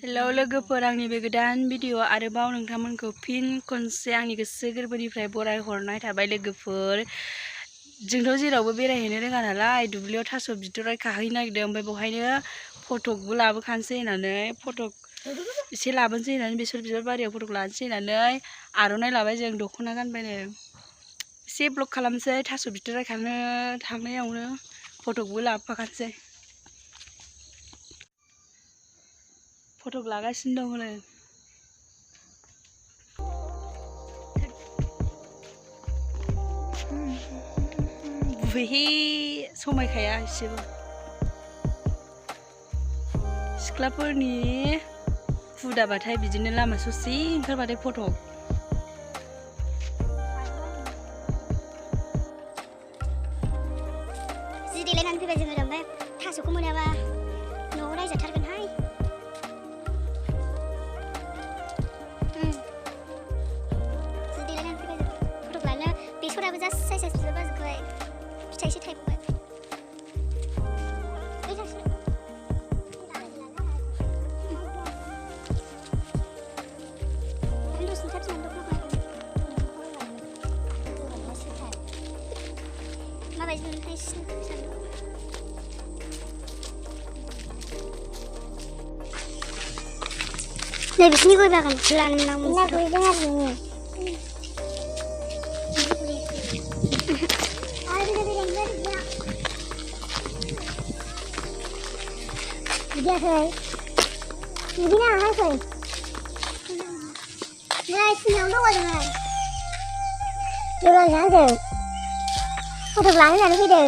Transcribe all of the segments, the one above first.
Hello लोगोफोर, आंनि बे गोदान भिडिअ आरोबाव नोंथांमोनखौ फिन खनसे आंनि गोसो गोरबोनिफ्राय बराय हरनाय थाबाय लोगोफोर। जोंथ' जेरावबो बेरायहैनो रोङा नालाय दुब्लियाव थास' बिथराइ खाहैनो नागिरदों। ओमफ्राय बेवहायनो फटकबो लाबोखानोसै होननानै फटक एसे लाबोनोसै होननानै बेसर बिबार बारियाव फटक लानोसै होननानै आर'नाइ लाबाय। जों दख'ना गानबायनो एसे ब्लग खालामसै, थास' बिथराइ खानो थांनायावनो फटकबो लाबोफाखानोसै। फटक लागासिनो दं हनै। बुहे समायखाया एसेबो। सिख्लाफोरनि हुदाबाथाय बिदिनो लामा ससे ओंखारबाथाय फटक। जि देलायनानै फैबाय जोङो, ओमफ्राय थास'खौ मोनाबा न'आव रायजाथारगोनहाय। जि देलायनानै फैबाय जों फटक लानो। बेसराबो जा साइज बिबार बारजोबबाय, फिथाइसो थायबावबाय। माबायदि मोनथाय नै बिसिनि गय बागान लानो नांगौ बिदियाखै बिदि नाङाहाय नै सिङावनो दङ जोङो जेब्ला जों फटक लानो होननानै फैदों।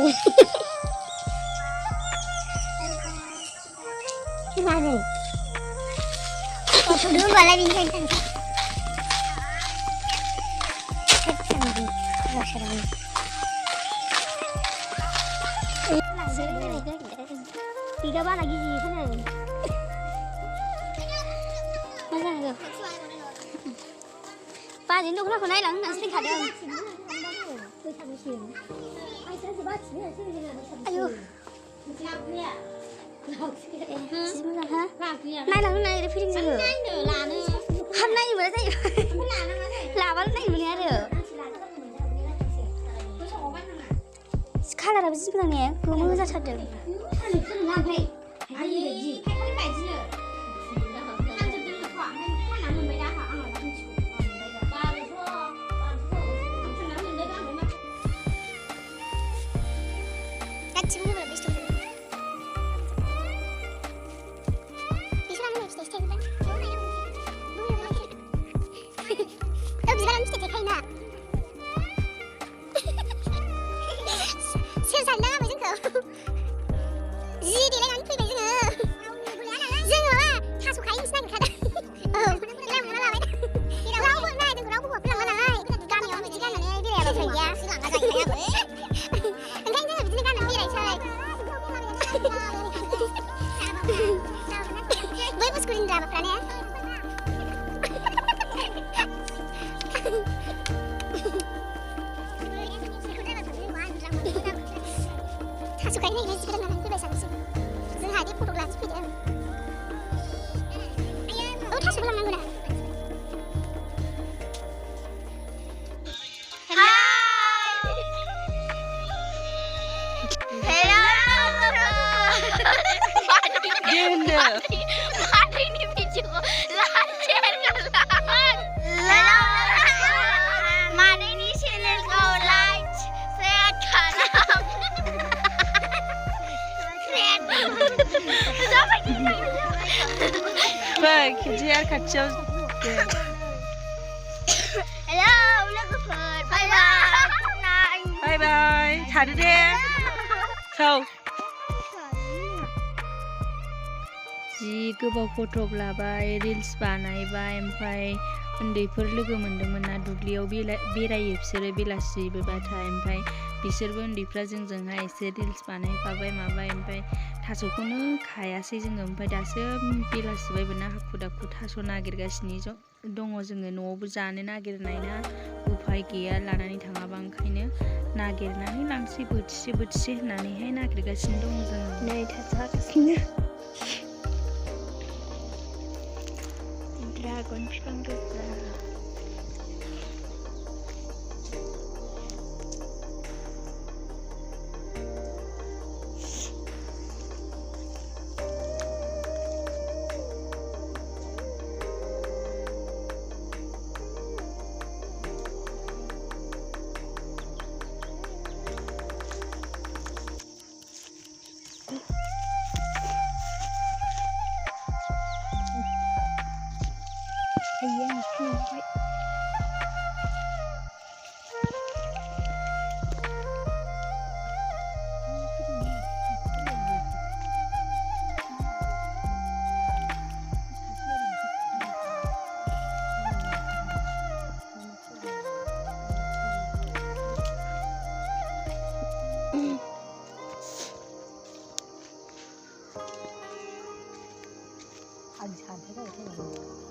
खोनादों फटक होनबालाय बेनिखायनो बिगा बारा गिदिरखौनो मा जानांगौ बाजैनि दख'नाखौ नायलां होननानैसो फैखादों। आयु नायलां होननानै फैदों जोङो। हाब नायनो मोना जायो, लाबानो नायनो मोनो आरो। कालाराबो जि मोजां ने, गोमो जाथारदों। खेबसे खाथियाव हेलौ लोगोफोर, बाय बाय बाय थादो दे। जि गोबाव फटक लाबाय, रिल्स बानायबाय। ओमफ्राय उन्दैफोर लोगो मोन्दोंमोन ना दुब्लियाव बेरायो बिसोरो बेलासिबाथाय। ओमफ्राय बिसोरबो उन्दैफ्रा जोंजोंहाय एसे रिल्स बानायफाबाय माबाय। ओमफ्राय थास'खौनो खायासै जोङो। ओमफ्राय दासो बेलासिबायबो ना, हाखु दाखु थास' नागिरगासिनो दङ जोङो। न'आवबो जानो नागिरनाय ना, उफाय गैया लानानै थाङाबा, ओंखायनो नागिरनानै लांसै बोथिसे बोथिसे होननानैहाय नागिरगासिनो दङ जोङो। नै थास' हागासिनो ड्रागन बिफां गोजा 아니 잘해라 이거.